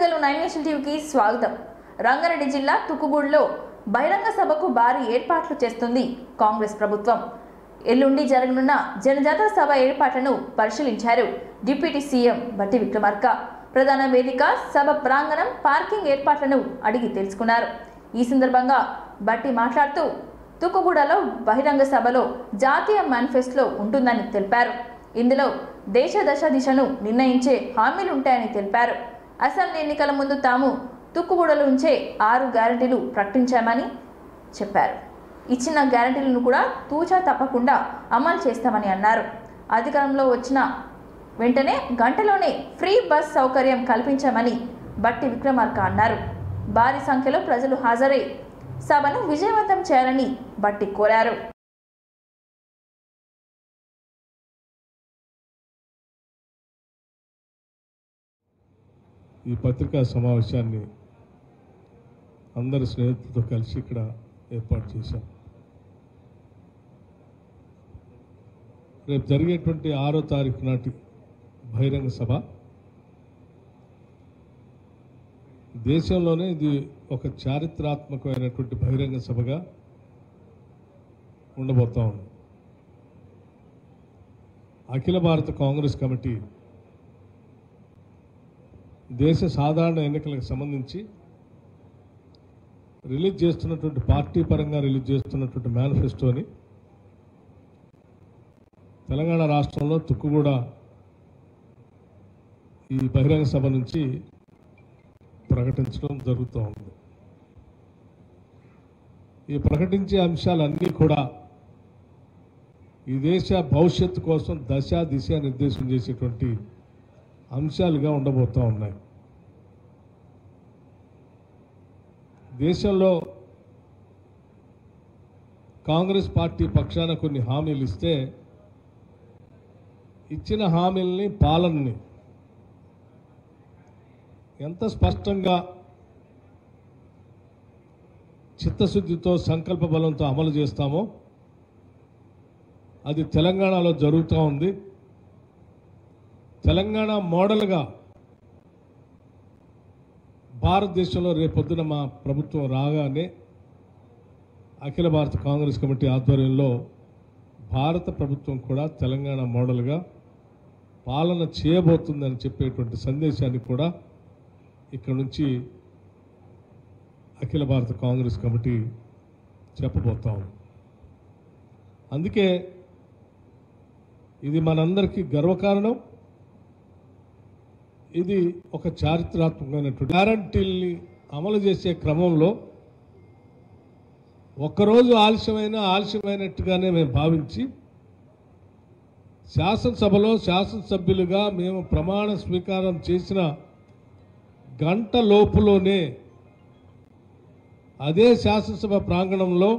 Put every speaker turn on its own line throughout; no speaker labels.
ప్రజలు 9 నేషన్ టీవీకి స్వాగతం. రంగారెడ్డి జిల్లా తుక్కుగూడలో బహిరంగ సభకు భారీ ఏర్పాట్లు చేస్తుంది కాంగ్రెస్ ప్రభుత్వం. ఎల్లుండి జరగనున్న జనజాతర సభ ఏర్పాట్లను పరిశీలించారు డిప్యూటీ సీఎం బట్టి విక్రమార్క. ప్రధాన వేదిక, సభ ప్రాంగణం, పార్కింగ్ ఏర్పాట్లను అడిగి తెలుసుకున్నారు. ఈ సందర్భంగా బట్టి మాట్లాడుతూ తుక్కుగూడలో బహిరంగ సభలో జాతీయ మేనిఫెస్టో ఉంటుందని తెలిపారు. ఇందులో దేశ దశ దిశను నిర్ణయించే హామీలు ఉంటాయని తెలిపారు. అసెంబ్లీ ఎన్నికల ముందు తాము తుక్కుగూడలో ఉంచే 6 గ్యారెంటీలు ప్రకటించామని చెప్పారు. ఇచ్చిన గ్యారెంటీలను కూడా తూచా తప్పకుండా అమలు చేస్తామని అన్నారు. అధికారంలో వచ్చిన వెంటనే గంటలోనే ఫ్రీ బస్ సౌకర్యం కల్పించామని బట్టి విక్రమార్క అన్నారు. భారీ సంఖ్యలో ప్రజలు హాజరై సభను విజయవంతం చేయాలని బట్టి కోరారు.
ఈ పత్రికా సమావేశాన్ని అందరి స్నేహితులతో కలిసి ఇక్కడ ఏర్పాటు చేశాం. రేపు జరిగేటువంటి 6వ తారీఖు నాటి బహిరంగ సభ దేశంలోనే ఇది ఒక చారిత్రాత్మకమైనటువంటి బహిరంగ సభగా ఉండబోతా ఉంది. అఖిల భారత కాంగ్రెస్ కమిటీ దేశ సాధారణ ఎన్నికలకు సంబంధించి రిలీజ్ చేస్తున్నటువంటి పార్టీ పరంగా రిలీజ్ చేస్తున్నటువంటి మేనిఫెస్టోని తెలంగాణ రాష్ట్రంలో తుక్కుగూడ ఈ బహిరంగ సభ నుంచి ప్రకటించడం జరుగుతూ ఉంది. ఈ ప్రకటించే అంశాలన్నీ కూడా ఈ దేశ భవిష్యత్తు కోసం దశ దిశ నిర్దేశం చేసేటువంటి అంశాలుగా ఉండబోతూ ఉన్నాయి. దేశంలో కాంగ్రెస్ పార్టీ పక్షాన కొన్ని హామీలు ఇస్తే ఇచ్చిన హామీలని పాలనని ఎంత స్పష్టంగా చిత్తశుద్ధితో సంకల్ప బలంతో అమలు చేస్తామో అది తెలంగాణలో జరుగుతూ ఉంది. తెలంగాణ మోడల్గా భారతదేశంలో రేపొద్దున మా ప్రభుత్వం రాగానే అఖిల భారత కాంగ్రెస్ కమిటీ ఆధ్వర్యంలో భారత ప్రభుత్వం కూడా తెలంగాణ మోడల్గా పాలన చేయబోతుందని చెప్పేటువంటి సందేశాన్ని కూడా ఇక్కడ నుంచి అఖిల భారత కాంగ్రెస్ కమిటీ చెప్పబోతా ఉంది. అందుకే ఇది మనందరికీ గర్వకారణం. ఇది ఒక చారిత్రాత్మకమైనటువంటి గ్యారంటీల్ని అమలు చేసే క్రమంలో ఒక్కరోజు ఆలస్యమైనట్టుగానే మేము భావించి శాసనసభలో శాసనసభ్యులుగా మేము ప్రమాణ స్వీకారం చేసిన గంట లోపులోనే అదే శాసనసభ ప్రాంగణంలో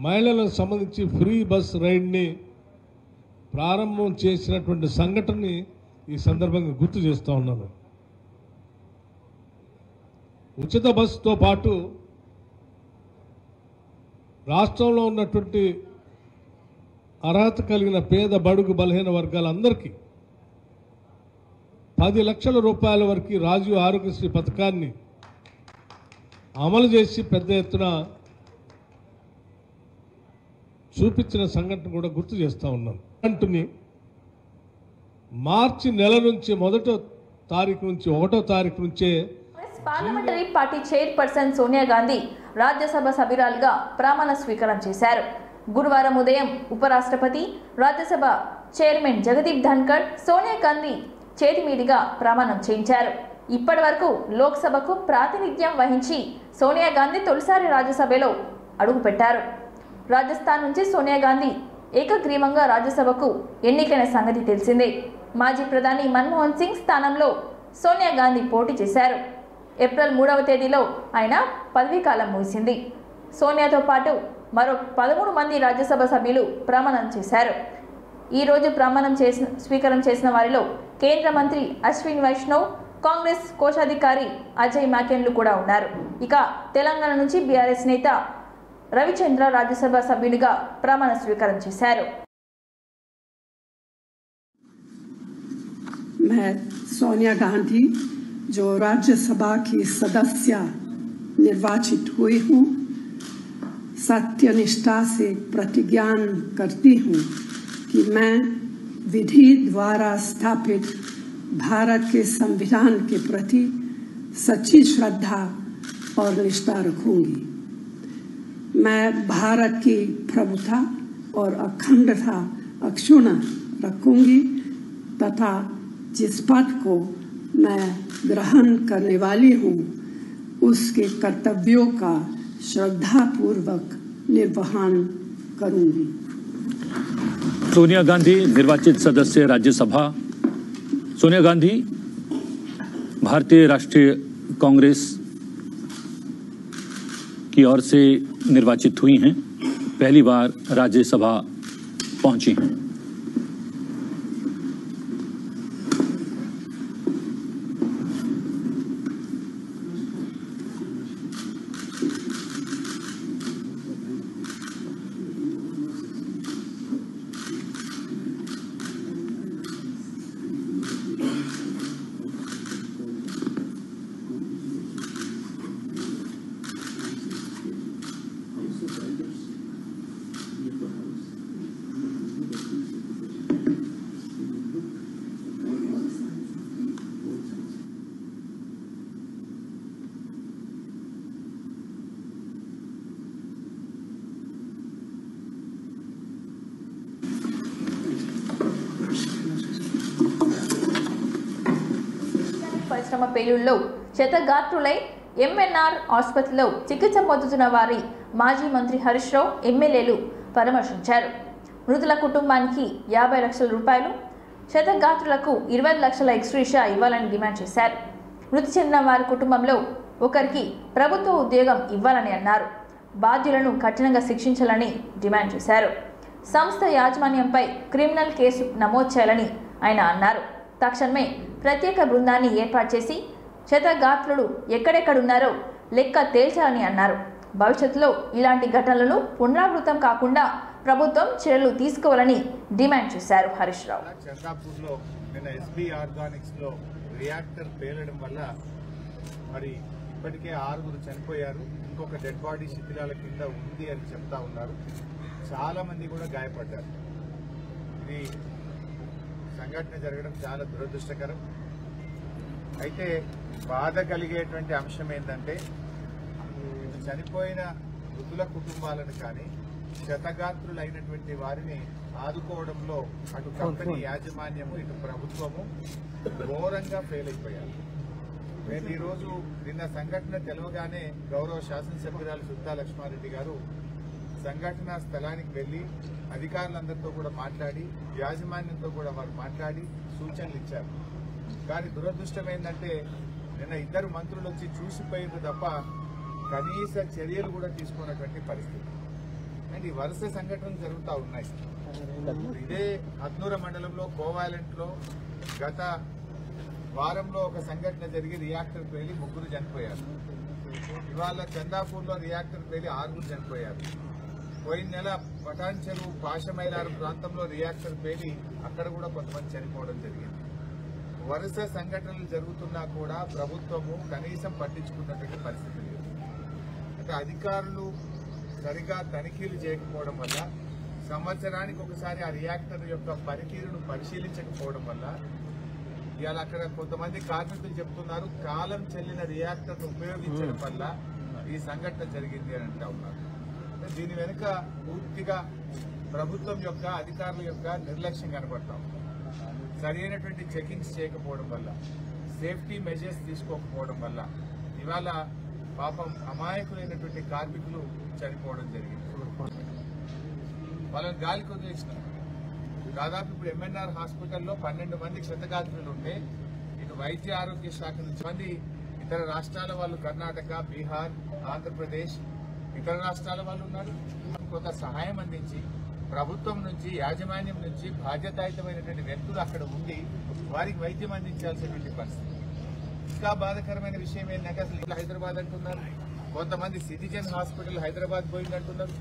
మహిళలకు సంబంధించి ఫ్రీ బస్ రైడ్ని ప్రారంభం చేసినటువంటి సంఘటనని ఈ సందర్భంగా గుర్తు చేస్తూ ఉన్నాను. ఉచిత బస్సుతో పాటు రాష్ట్రంలో ఉన్నటువంటి అర్హత కలిగిన పేద బడుగు బలహీన వర్గాలందరికీ 10 లక్షల రూపాయల వరకు రాజీవ్ ఆరోగ్యశ్రీ పథకాన్ని అమలు చేసి పెద్ద ఎత్తున చూపించిన సంఘటన కూడా గుర్తు చేస్తూ ఉన్నాం. అంటుని మార్చి నెల నుంచి 1వ తారీఖు నుంచి 1వ తారీఖు నుంచే
parliamentary party chairperson Sonia Gandhi Rajya Sabha సభ్యురాలుగా ప్రమాణ స్వీకారం చేశారు. గురువారం ఉదయం ఉపరాష్ట్రపతి, రాజ్యసభ చైర్మన్ జగదీప్ ధన్కర్ సోనియా గాంధీ చేతి మీదుగా ప్రమాణం చేయించారు. ఇప్పటి వరకు లోక్సభకు ప్రాతినిధ్యం వహించి సోనియా గాంధీ తొలిసారి రాజ్యసభలో అడుగుపెట్టారు. రాజస్థాన్ నుంచి సోనియా గాంధీ ఏకగ్రీవంగా రాజ్యసభకు ఎన్నికైన సంగతి తెలిసిందే. మాజీ ప్రధాని మన్మోహన్ సింగ్ స్థానంలో సోనియా గాంధీ పోటీ చేశారు. ఏప్రిల్ 3వ తేదీలో ఆయన పదవీకాలం ముగిసింది. సోనియాతో పాటు మరో 13 మంది రాజ్యసభ సభ్యులు ప్రమాణం చేశారు. ఈరోజు స్వీకారం చేసిన వారిలో కేంద్ర మంత్రి అశ్విని వైష్ణవ్, కాంగ్రెస్ కోశాధికారి అజయ్ మాకెన్లు కూడా ఉన్నారు. ఇక తెలంగాణ నుంచి బీఆర్ఎస్ నేత రవిచంద్ర రాజ్యసభ సభ్యునిగా ప్రమాణ స్వీకారం చేశారు.
मैं सोनिया गांधी जो राज्यसभा की सदस्य निर्वाचित हुई हूँ, सत्यनिष्ठा से प्रतिज्ञा करती हूँ कि मैं विधि द्वारा स्थापित भारत के संविधान के प्रति सच्ची श्रद्धा और निष्ठा रखूंगी। मैं भारत की प्रभुता और अखंडता अक्षुण्ण रखूंगी तथा जिस पद को मैं ग्रहण करने वाली हूँ उसके कर्तव्यों का श्रद्धापूर्वक निर्वहन करूंगी।
सोनिया गांधी निर्वाचित सदस्य राज्यसभा। सोनिया गांधी भारतीय राष्ट्रीय कांग्रेस की ओर से निर्वाचित हुई हैं, पहली बार राज्यसभा पहुंची हैं।
పరిశ్రమ పేలుళ్లలో క్షతగాత్రులై ఎంఎన్ఆర్ ఆసుపత్రిలో చికిత్స పొందుతున్న వారి మాజీ మంత్రి హరీష్ రావు ఎమ్మెల్యేలు పరామర్శించారు. మృతుల కుటుంబానికి 50 లక్షల రూపాయలు, క్షతగాత్రులకు 20 లక్షల ఎక్స్గ్రేషియా ఇవ్వాలని డిమాండ్ చేశారు. మృతి చెందిన వారి కుటుంబంలో ఒకరికి ప్రభుత్వ ఉద్యోగం ఇవ్వాలని అన్నారు. బాధ్యులను కఠినంగా శిక్షించాలని డిమాండ్ చేశారు. సంస్థ యాజమాన్యంపై క్రిమినల్ కేసు నమోదు చేయాలని ఆయన అన్నారు. తక్షణమే ప్రత్యేక బృందాన్ని ఏర్పాటు చేసి క్షతగాత్రులు ఎక్కడెక్కడున్నారో లెక్క తేల్చాలని అన్నారు. భవిష్యత్తులో ఇలాంటి ఘటనలు పునరావృతం కాకుండా ప్రభుత్వం చర్యలు తీసుకోవాలని డిమాండ్ చేశారు హరీష్ రావు.
చందాపూర్లో నిన్న ఎస్బీ ఆర్గానిక్స్లో రియాక్టర్ పేలడం వల్ల మరి ఇప్పటికే 6 చనిపోయారు. ఇంకొక డెడ్ బాడీ శిథిలాల కింద ఉంది అని చెప్తా ఉన్నారు. చాలా మంది కూడా గాయపడ్డారు. ఇది సంఘటన జరగడం చాలా దురదృష్టకరం. అయితే బాధ కలిగేటువంటి అంశం ఏంటంటే చనిపోయిన మృతుల కుటుంబాలను కానీ క్షతగాత్రులైనటువంటి వారిని ఆదుకోవడంలో అటు కంపెనీ యాజమాన్యము ఇటు ప్రభుత్వము ఘోరంగా ఫెయిల్ అయిపోయారు. నేను ఈరోజు నిన్న సంఘటన తెలవగానే గౌరవ శాసనసభ్యురాలు సుద్దా లక్ష్మారెడ్డి గారు సంఘటనా స్థలానికి వెళ్లి అధికారులందరితో కూడా మాట్లాడి యాజమాన్యంతో కూడా వారు మాట్లాడి సూచనలు ఇచ్చారు. కానీ దురదృష్టం ఏంటంటే నిన్న 2 మంత్రులు వచ్చి చూసిపోయింది తప్ప కనీస చర్యలు కూడా తీసుకున్నటువంటి పరిస్థితి. అండ్ ఈ వరుస సంఘటనలు జరుగుతూ ఉన్నాయి. ఇదే అద్నూర మండలంలో కోవాలెంట్లో గత వారంలో ఒక సంఘటన జరిగి రియాక్టర్ పేలి 3 చనిపోయారు. ఇవాళ చందాపూర్లో రియాక్టర్ పేలి 6 చనిపోయారు. పోయిన నెల పటాన్ చెరువు పాషమైలారం ప్రాంతంలో రియాక్టర్ పేలి అక్కడ కూడా కొంతమంది చనిపోవడం జరిగింది. వరుస సంఘటనలు జరుగుతున్నా కూడా ప్రభుత్వము కనీసం పట్టించుకున్నటువంటి పరిస్థితి లేదు. అంటే అధికారులు సరిగా తనిఖీలు చేయకపోవడం వల్ల, సంవత్సరానికి ఒకసారి ఆ రియాక్టర్ యొక్క పనితీరును పరిశీలించకపోవడం వల్ల ఇవాళ అక్కడ కొంతమంది కార్మికులు చెప్తున్నారు కాలం చెల్లిన రియాక్టర్ను ఉపయోగించడం వల్ల ఈ సంఘటన జరిగింది అని అంటా ఉన్నారు. దీని వెనుక పూర్తిగా ప్రభుత్వం యొక్క అధికారుల యొక్క నిర్లక్ష్యం కనబడతాం. సరైనటువంటి చెకింగ్స్ చేయకపోవడం వల్ల, సేఫ్టీ మెజర్స్ తీసుకోకపోవడం వల్ల ఇవాళ పాపం అమాయకులైనటువంటి కార్మికులు చనిపోవడం జరిగింది. వాళ్ళని గాలికి వదిలేసినారు. దాదాపు ఇప్పుడు ఎంఎన్ఆర్ హాస్పిటల్లో 12 మంది క్షతగాత్రులు ఉంటే ఇటు వైద్య ఆరోగ్య శాఖ నుంచి మంది ఇతర రాష్ట్రాల వాళ్ళు, కర్ణాటక, బీహార్, ఆంధ్రప్రదేశ్, ఇతర రాష్ట్రాల వాళ్ళు ఉన్నారు. కొంత సహాయం అందించి ప్రభుత్వం నుంచి, యాజమాన్యం నుంచి బాధ్యతాయుతమైనటువంటి వ్యక్తులు అక్కడ ఉండి వారికి వైద్యం అందించాల్సినటువంటి పరిస్థితి. ఇంకా బాధాకరమైన విషయం ఏంటంటే అసలు హైదరాబాద్ అంటున్నారు, కొంతమంది సిటిజన్ హాస్పిటల్ హైదరాబాద్ పోయిందంటున్నారు,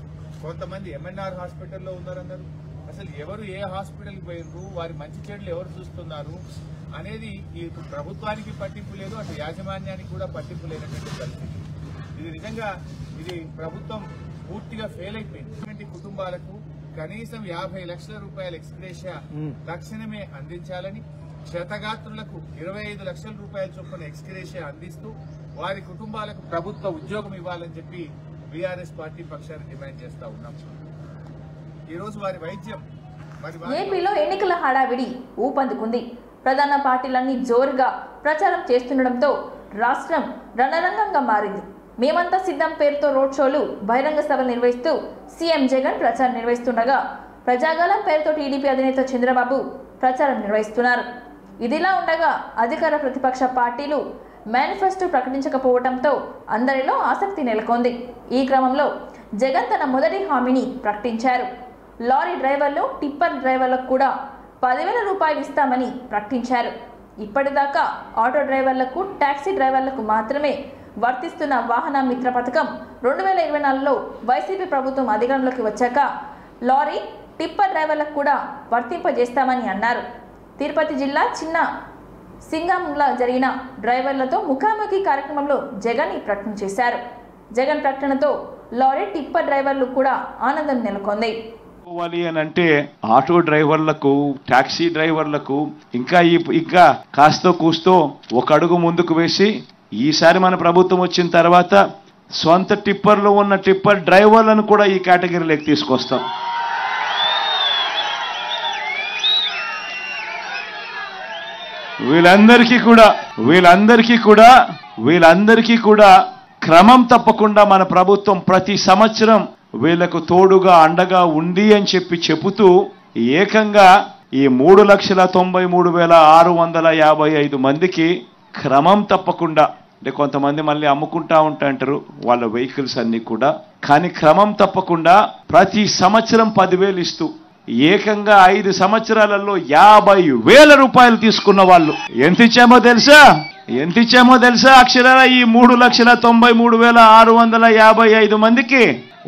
కొంతమంది ఎంఎన్ఆర్ హాస్పిటల్లో ఉన్నారన్నారు. అసలు ఎవరు ఏ హాస్పిటల్కి పోయినరు, వారి మంచి చెడులు ఎవరు చూస్తున్నారు అనేది ఇటు ప్రభుత్వానికి పట్టింపు లేదు, అటు యాజమాన్యానికి కూడా పట్టింపు లేనటువంటి పరిస్థితి. ఇది నిజంగా ఇది ప్రభుత్వం పూర్తిగా ఫెయిల్ అయిపోయింది. కుటుంబాలకు కనీసం 50 లక్షల రూపాయల ఎక్స్గ్రేషియా తక్షణమే అందించాలని, క్షతగాత్రులకు 25 లక్షల రూపాయల చొప్పున ఎక్స్గ్రేషియా అందిస్తూ వారి కుటుంబాలకు ప్రభుత్వ ఉద్యోగం ఇవ్వాలని చెప్పి బీఆర్ఎస్ పార్టీ పక్షాన్ని డిమాండ్ చేస్తా ఉన్నాం. ఈ రోజు వారి వైద్యం
ఏపీలో ఎన్నికల హడావిడి ఊపందుకుంది. ప్రధాన పార్టీలన్నీ జోరుగా ప్రచారం చేస్తుండటంతో రాష్ట్రం రణరంగంగా మారింది. మేమంతా సిద్ధం పేరుతో రోడ్ షోలు, బహిరంగ సభలు నిర్వహిస్తూ సీఎం జగన్ ప్రచారం నిర్వహిస్తుండగా, ప్రజాగాలం పేరుతో టీడీపీ అధినేత చంద్రబాబు ప్రచారం నిర్వహిస్తున్నారు. ఇదిలా ఉండగా అధికార ప్రతిపక్ష పార్టీలు మేనిఫెస్టో ప్రకటించకపోవడంతో అందరిలో ఆసక్తి నెలకొంది. ఈ క్రమంలో జగన్ తన మొదటి హామీని ప్రకటించారు. లారీ డ్రైవర్లు, టిప్పర్ డ్రైవర్లకు కూడా 10,000 రూపాయలు ఇస్తామని ప్రకటించారు. ఇప్పటిదాకా ఆటో డ్రైవర్లకు, టాక్సీ డ్రైవర్లకు మాత్రమే వర్తిస్తున్న వాహన మిత్ర పథకం 2024లో వైసీపీ ప్రభుత్వం అధికారంలోకి వచ్చాక లారీ, టిప్పర్ డ్రైవర్లకు కూడా వర్తింపజేస్తామని అన్నారు. తిరుపతి జిల్లా చిన్న సింగంలో జరిగిన డ్రైవర్లతో ముఖాముఖి కార్యక్రమంలో జగన్ ఈ ప్రకటన చేశారు. జగన్ ప్రకటనతో లారీ, టిప్పర్ డ్రైవర్లు కూడా ఆనందం నెలకొంది.
అంటే ఆటో డ్రైవర్లకు, టాక్సీ డ్రైవర్లకు ఇంకా కాస్తో కూస్తో ఒక అడుగు ముందుకు వేసి ఈసారి మన ప్రభుత్వం వచ్చిన తర్వాత సొంత టిప్పర్లు ఉన్న టిప్పర్ డ్రైవర్లను కూడా ఈ కేటగిరీలోకి తీసుకొస్తాం. వీళ్ళందరికీ కూడా క్రమం తప్పకుండా మన ప్రభుత్వం ప్రతి సంవత్సరం వీళ్లకు తోడుగా అండగా ఉంది అని చెబుతూ ఏకంగా ఈ 3,93,655 మందికి క్రమం తప్పకుండా, అంటే కొంతమంది మళ్ళీ అమ్ముకుంటా ఉంటారు వాళ్ళ వెహికల్స్ అన్ని కూడా, కానీ క్రమం తప్పకుండా ప్రతి సంవత్సరం 10,000 ఇస్తూ ఏకంగా 5 సంవత్సరాలలో 50,000 రూపాయలు తీసుకున్న వాళ్ళు ఎంత ఇచ్చామో తెలుసా? అక్షరాల ఈ 3,93,655 మందికి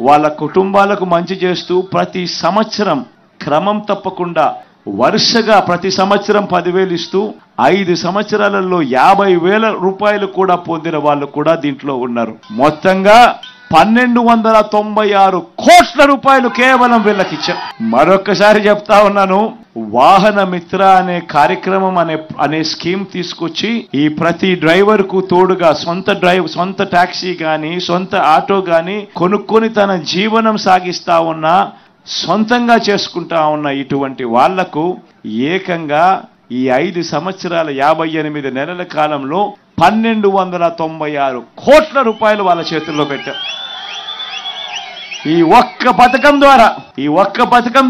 వాళ్ళ కుటుంబాలకు మంచి చేస్తూ ప్రతి సంవత్సరం క్రమం తప్పకుండా వరుసగా ప్రతి సంవత్సరం 10,000 ఇస్తూ 5 సంవత్సరాలలో 50,000 రూపాయలు కూడా పొందిన వాళ్ళు కూడా దీంట్లో ఉన్నారు. మొత్తంగా 1,296 కోట్ల రూపాయలు కేవలం వీళ్ళకిచ్చాం. మరొక్కసారి చెప్తా ఉన్నాను, వాహన మిత్ర అనే కార్యక్రమం అనే స్కీమ్ తీసుకొచ్చి ఈ ప్రతి డ్రైవర్ కు తోడుగా సొంత టాక్సీ గాని, సొంత ఆటో గాని కొనుక్కొని తన జీవనం సాగిస్తా ఉన్నా, సొంతంగా చేసుకుంటా ఉన్న ఇటువంటి వాళ్లకు ఏకంగా ఈ 5 సంవత్సరాల 58 నెలల కాలంలో 1,296 కోట్ల రూపాయలు వాళ్ళ చేతుల్లో పెట్టాం. ఈ ఒక్క పథకం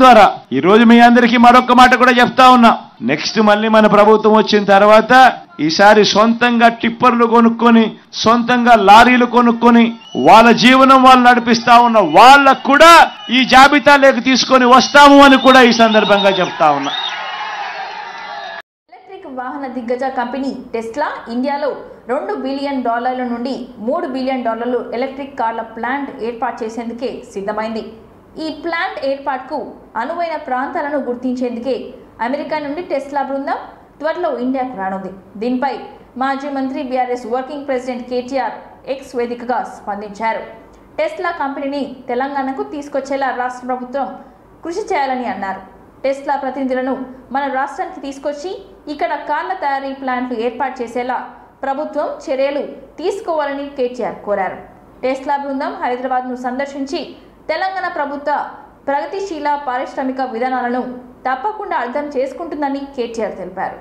ద్వారా ఈ రోజు మీ అందరికీ మరొక మాట కూడా చెప్తా ఉన్నా. నెక్స్ట్ మళ్ళీ మన ప్రభుత్వం వచ్చిన తర్వాత ఈసారి సొంతంగా టిప్పర్లు కొనుక్కొని, సొంతంగా లారీలు కొనుక్కొని వాళ్ళ జీవనం వాళ్ళు నడిపిస్తా ఉన్న వాళ్ళకు కూడా ఈ జాబితాలోకి తీసుకొని వస్తాము అని కూడా ఈ సందర్భంగా చెప్తా ఉన్నా.
ఎలక్ట్రిక్ వాహన దిగ్గజ కంపెనీ టెస్లా ఇండియాలో $2 బిలియన్ నుండి $3 బిలియన్ ఎలక్ట్రిక్ కార్ల ప్లాంట్ ఏర్పాటు చేసేందుకే సిద్ధమైంది. ఈ ప్లాంట్ ఏర్పాటుకు అనువైన ప్రాంతాలను గుర్తించేందుకే అమెరికా నుండి టెస్లా బృందం త్వరలో ఇండియాకు రానుంది. దీనిపై మాజీ మంత్రి BRS working president KTR X వేదికగా స్పందించారు. టెస్లా కంపెనీని తెలంగాణకు తీసుకొచ్చేలా రాష్ట్ర ప్రభుత్వం కృషి చేయాలని అన్నారు. టెస్లా ప్రతినిధులను మన రాష్ట్రానికి తీసుకొచ్చి ఇక్కడ కార్ల తయారీ ప్లాంట్లు ఏర్పాటు చేసేలా ప్రభుత్వం చర్యలు తీసుకోవాలని కేటీఆర్ కోరారు. టెస్లా బృందం హైదరాబాద్ను సందర్శించి తెలంగాణ ప్రభుత్వ ప్రగతిశీల పారిశ్రామిక విధానాలను తప్పకుండా అర్థం చేసుకుంటుందని కేటీఆర్ తెలిపారు.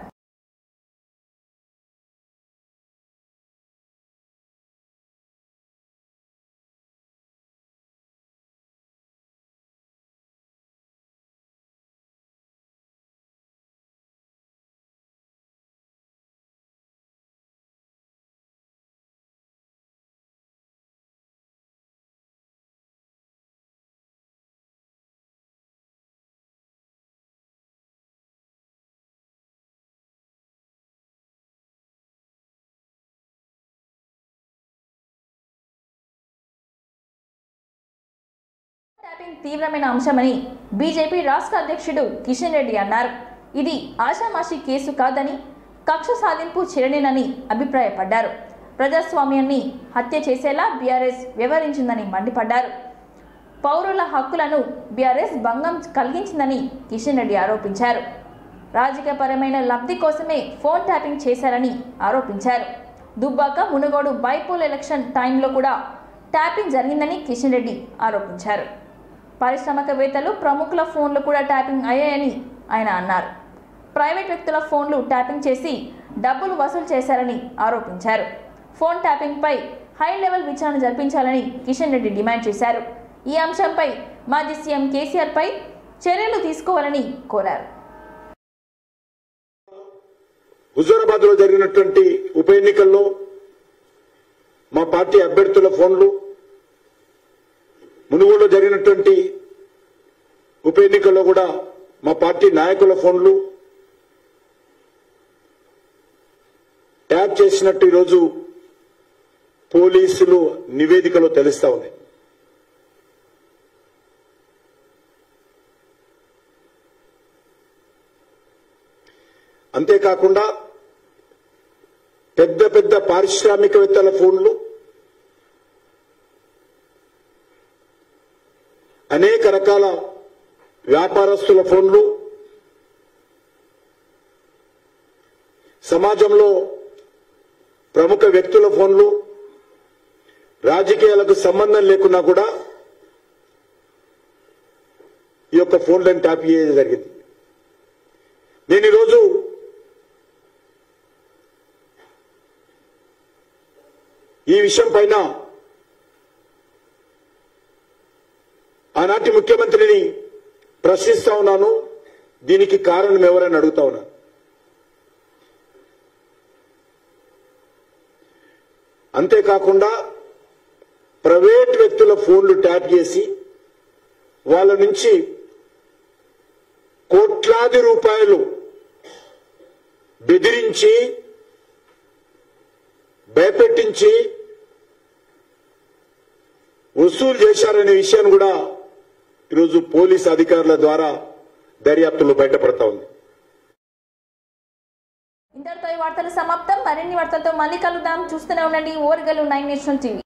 ట్యాపింగ్ తీవ్రమైన అంశమని బీజేపీ రాష్ట్ర అధ్యక్షుడు కిషన్ రెడ్డి అన్నారు. ఇది ఆషామాషి కేసు కాదని, కక్ష సాధింపు చర్యనేనని అభిప్రాయపడ్డారు. ప్రజాస్వామ్యాన్ని హత్య చేసేలా బీఆర్ఎస్ వ్యవహరించిందని మండిపడ్డారు. పౌరుల హక్కులను బీఆర్ఎస్ భంగం కలిగించిందని కిషన్ రెడ్డి ఆరోపించారు. రాజకీయపరమైన లబ్ధి కోసమే ఫోన్ ట్యాపింగ్ చేశారని ఆరోపించారు. దుబ్బాక మునుగోడు బైపోల్ ఎలక్షన్ టైంలో కూడా ట్యాపింగ్ జరిగిందని కిషన్ రెడ్డి ఆరోపించారు. పారిశ్రామికవేత్తలు ప్రముఖుల ఫోన్లు కూడా ట్యాపింగ్ అయ్యాయని ఆయన అన్నారు. ప్రైవేట్ వ్యక్తుల ఫోన్లు ట్యాపింగ్ చేసి డబ్బులు వసూలు చేశారని ఆరోపించారు. ఫోన్ ట్యాపింగ్పై హై లెవెల్ విచారణ జరిపించాలని కిషన్ రెడ్డి డిమాండ్ చేశారు. ఈ అంశంపై మాజీ సీఎం కేసీఆర్పై చర్యలు తీసుకోవాలని కోరారు.
హుజూరాబాద్ లో జరిగినటువంటి ఉప ఎన్నికల్లో మా పార్టీ అభ్యర్థుల ఫోన్లు, మునుగోడులో జరిగినటువంటి ఉప ఎన్నికల్లో కూడా మా పార్టీ నాయకుల ఫోన్లు ట్యాప్ చేసినట్టు ఈరోజు పోలీసులు నివేదికలో తెలుస్తా ఉంది. అంతేకాకుండా పెద్ద పెద్ద పారిశ్రామికవేత్తల ఫోన్లు, అనేక రకాల వ్యాపారస్తుల ఫోన్లు, సమాజంలో ప్రముఖ వ్యక్తుల ఫోన్లు, రాజకీయాలకు సంబంధం లేకున్నా కూడా ఈ యొక్క ఫోన్లను ట్యాప్ చేయడం జరిగింది. నేను ఈరోజు ఈ విషయం పైన ఆనాటి ముఖ్యమంత్రిని ప్రశ్నిస్తా ఉన్నాను. దీనికి కారణం ఎవరని అడుగుతా ఉన్నాను. అంతేకాకుండా ప్రైవేట్ వ్యక్తుల ఫోన్లు ట్యాప్ చేసి వాళ్ళ నుంచి కోట్లాది రూపాయలు బెదిరించి, భయపెట్టించి వసూలు చేశారనే విషయాన్ని కూడా ఈరోజు పోలీసు అధికారుల ద్వారా దర్యాప్తులో బయటపడతా ఉంది.
ఇంతటితో ఈ వార్తలు సమాప్తం. మరిన్ని వార్తలతో మళ్ళీ కలుద్దాం. చూస్తూనే ఉండండి ఓర్గలు 9 నేషనల్ టీవీ.